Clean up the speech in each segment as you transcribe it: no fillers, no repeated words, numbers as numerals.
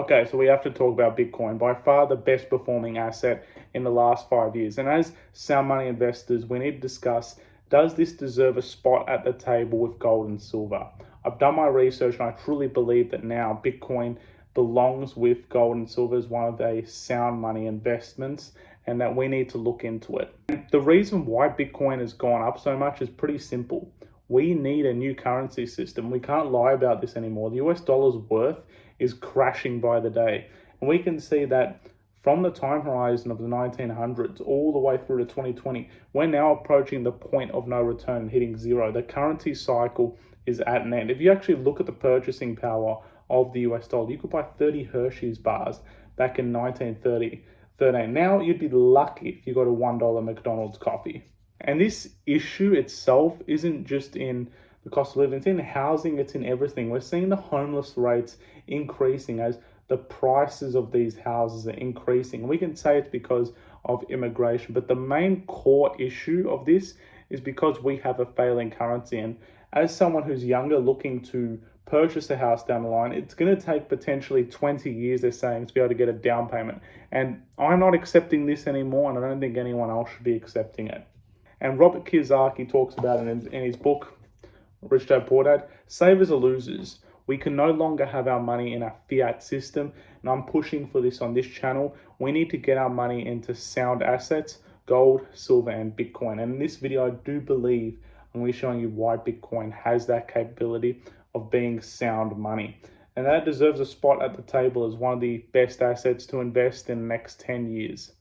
Okay, so we have to talk about Bitcoin, by far the best performing asset in the last 5 years. And as sound money investors, we need to discuss, does this deserve a spot at the table with gold and silver? I've done my research and I truly believe that now Bitcoin belongs with gold and silver as one of the sound money investments and that we need to look into it. And the reason why Bitcoin has gone up so much is pretty simple. We need a new currency system. We can't lie about this anymore. The US dollar's worth is crashing by the day. And we can see that from the time horizon of the 1900s all the way through to 2020, we're now approaching the point of no return and hitting zero. The currency cycle is at an end. If you actually look at the purchasing power of the US dollar, you could buy 30 Hershey's bars back in 1913. Now you'd be lucky if you got a $1 McDonald's coffee. And this issue itself isn't just in the cost of living, it's in housing, it's in everything. We're seeing the homeless rates increasing as the prices of these houses are increasing. We can say it's because of immigration, but the main core issue of this is because we have a failing currency. And as someone who's younger looking to purchase a house down the line, it's going to take potentially 20 years, they're saying, to be able to get a down payment. And I'm not accepting this anymore, and I don't think anyone else should be accepting it. And Robert Kiyosaki talks about it in his book, Rich Dad Poor Dad. Savers are losers. We can no longer have our money in a fiat system, and I'm pushing for this on this channel. We need to get our money into sound assets, gold, silver, and Bitcoin. And in this video, I do believe I'm going to be showing you why Bitcoin has that capability of being sound money. And that deserves a spot at the table as one of the best assets to invest in the next 10 years.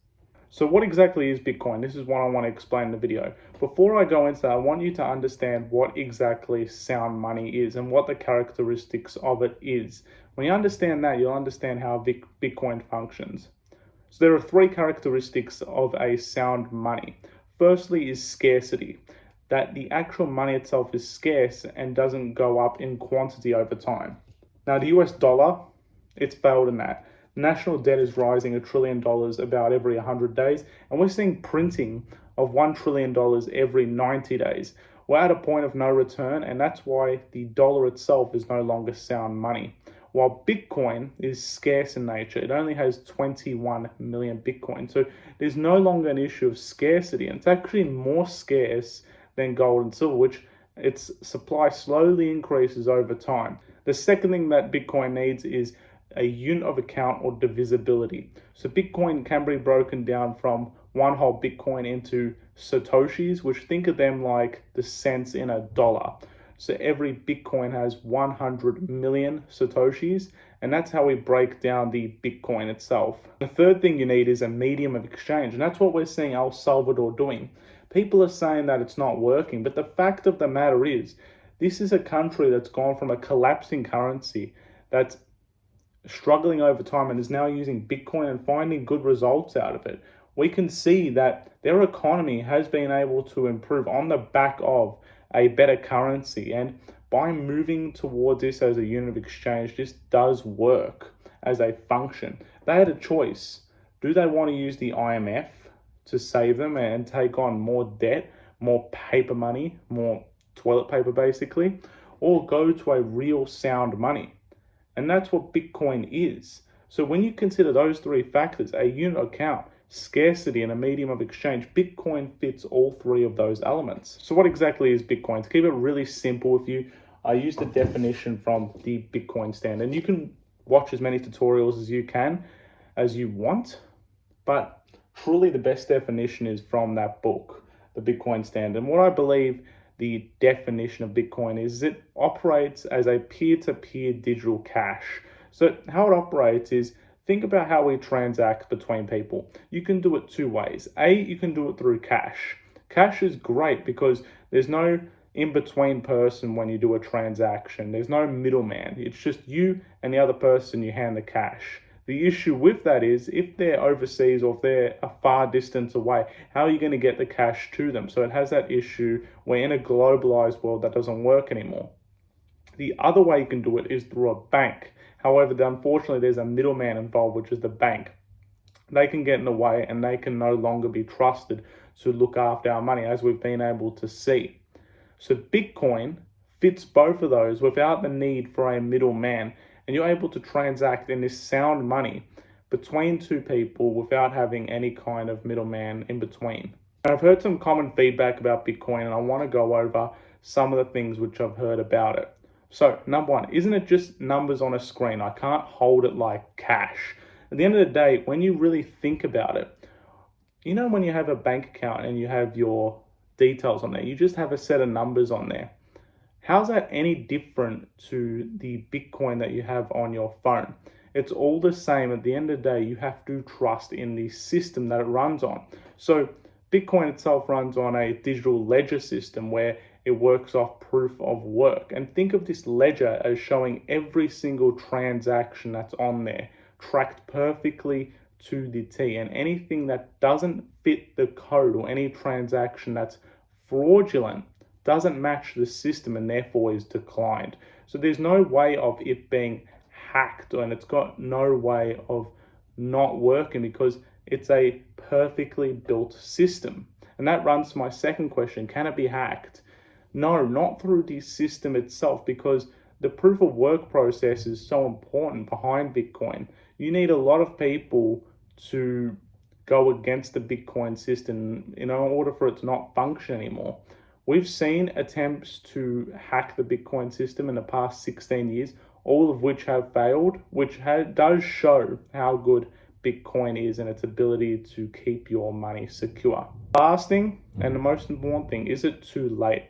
So what exactly is Bitcoin? This is what I want to explain in the video. Before I go into that, I want you to understand what exactly sound money is and what the characteristics of it is. When you understand that, you'll understand how Bitcoin functions. So there are three characteristics of a sound money. Firstly is scarcity, that the actual money itself is scarce and doesn't go up in quantity over time. Now the US dollar, it's failed in that. National debt is rising $1 trillion about every 100 days, and we're seeing printing of $1 trillion every 90 days. We're at a point of no return, and that's why the dollar itself is no longer sound money. While Bitcoin is scarce in nature, it only has 21 million Bitcoin. So there's no longer an issue of scarcity, and it's actually more scarce than gold and silver, which its supply slowly increases over time. The second thing that Bitcoin needs is a unit of account or divisibility. So Bitcoin can be broken down from one whole Bitcoin into Satoshis, which think of them like the cents in a dollar. So every Bitcoin has 100 million Satoshis, and that's how we break down the Bitcoin itself. The third thing you need is a medium of exchange, and that's what we're seeing El Salvador doing. People are saying that it's not working, but the fact of the matter is, this is a country that's gone from a collapsing currency that's struggling over time and is now using Bitcoin and finding good results out of it. We can see that their economy has been able to improve on the back of a better currency, and by moving towards this as a unit of exchange, this does work as a function. They had a choice. Do they want to use the IMF to save them and take on more debt, more paper money, more toilet paper basically, or go to a real sound money? And that's what Bitcoin is. So when you consider those three factors, a unit account, scarcity, and a medium of exchange, Bitcoin fits all three of those elements. So what exactly is Bitcoin? To keep it really simple with you, I use the definition from the Bitcoin Standard. And you can watch as many tutorials as you want, but truly the best definition is from that book, the Bitcoin Standard. And what I believe the definition of Bitcoin is it operates as a peer-to-peer digital cash. So how it operates is, think about how we transact between people. You can do it two ways. You can do it through cash. Cash is great because there's no in-between person when you do a transaction. There's no middleman. It's just you and the other person you hand the cash. The issue with that is if they're overseas or if they're a far distance away, how are you going to get the cash to them? So it has that issue where in a globalized world that doesn't work anymore. The other way you can do it is through a bank. However, unfortunately, there's a middleman involved, which is the bank. They can get in the way and they can no longer be trusted to look after our money, as we've been able to see. So Bitcoin fits both of those without the need for a middleman. and you're able to transact in this sound money between two people without having any kind of middleman in between. And I've heard some common feedback about Bitcoin, and I want to go over some of the things which I've heard about it. So, number one, isn't it just numbers on a screen? I can't hold it like cash. At the end of the day, when you really think about it, you know, when you have a bank account and you have your details on there, you just have a set of numbers on there. How's that any different to the Bitcoin that you have on your phone? It's all the same. At the end of the day, you have to trust in the system that it runs on. So Bitcoin itself runs on a digital ledger system where it works off proof of work. And think of this ledger as showing every single transaction that's on there, tracked perfectly to the T. And anything that doesn't fit the code, or any transaction that's fraudulent, doesn't match the system and therefore is declined. So there's no way of it being hacked, and it's got no way of not working because it's a perfectly built system. And that runs to my second question: can it be hacked? No, not through the system itself, because the proof of work process is so important behind Bitcoin. You need a lot of people to go against the Bitcoin system in order for it to not function anymore. We've seen attempts to hack the Bitcoin system in the past 16 years, all of which have failed, which does show how good Bitcoin is and its ability to keep your money secure. Last thing, and the most important thing, is it too late?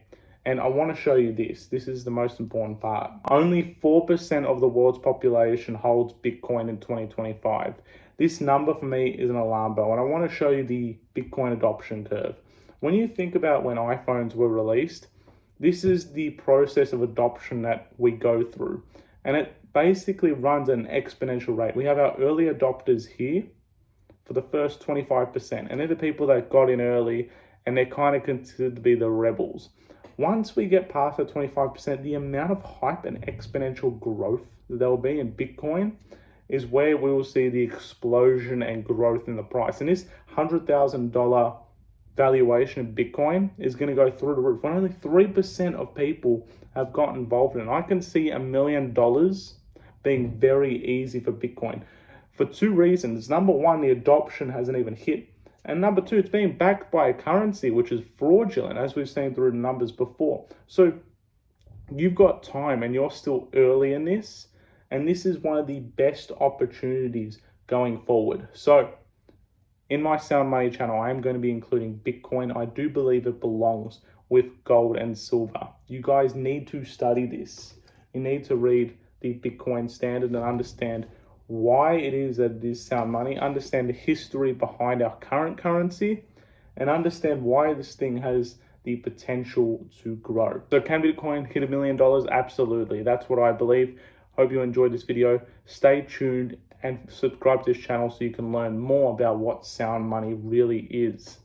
And I want to show you this. This is the most important part. Only 4% of the world's population holds Bitcoin in 2025. This number for me is an alarm bell, and I want to show you the Bitcoin adoption curve. When you think about when iPhones were released, this is the process of adoption that we go through. And it basically runs at an exponential rate. We have our early adopters here for the first 25%. And they're the people that got in early, and they're kind of considered to be the rebels. Once we get past the 25%, the amount of hype and exponential growth that there will be in Bitcoin is where we will see the explosion and growth in the price. And this $100,000 valuation of Bitcoin is going to go through the roof. When only 3% of people have got involved in it. I can see $1 million being very easy for Bitcoin for two reasons. Number one, the adoption hasn't even hit. And number two, it's being backed by a currency which is fraudulent, as we've seen through the numbers before. So you've got time and you're still early in this. And this is one of the best opportunities going forward. So in my Sound Money channel, I am going to be including Bitcoin. I do believe it belongs with gold and silver. You guys need to study this. You need to read the Bitcoin Standard and understand why it is that it is sound money, understand the history behind our current currency, and understand why this thing has the potential to grow. So can Bitcoin hit $1 million? Absolutely. That's what I believe. Hope you enjoyed this video. Stay tuned and subscribe to this channel so you can learn more about what sound money really is.